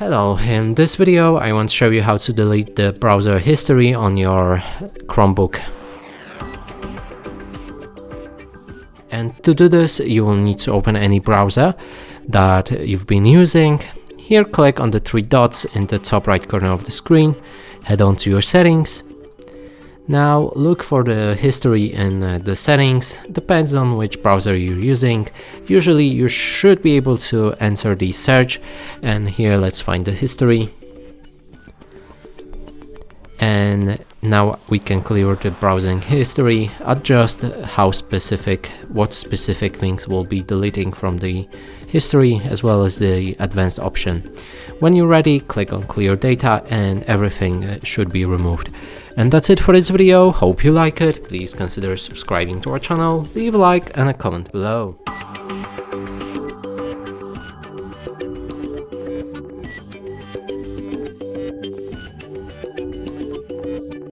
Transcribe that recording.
Hello, in this video I want to show you how to delete the browser history on your Chromebook. And to do this, you will need to open any browser that you've been using. Here, click on the three dots in the top right corner of the screen, head on to your settings. Now look for the history in the settings. Depends on which browser you're using. Usually you should be able to enter the search, and here let's find the history. And now we can clear the browsing history, adjust what specific things will be deleting from the history, as well as the advanced option. When you're ready, click on clear data and everything should be removed. And that's it for this video. Hope you like it. Please consider subscribing to our channel, leave a like and a comment below.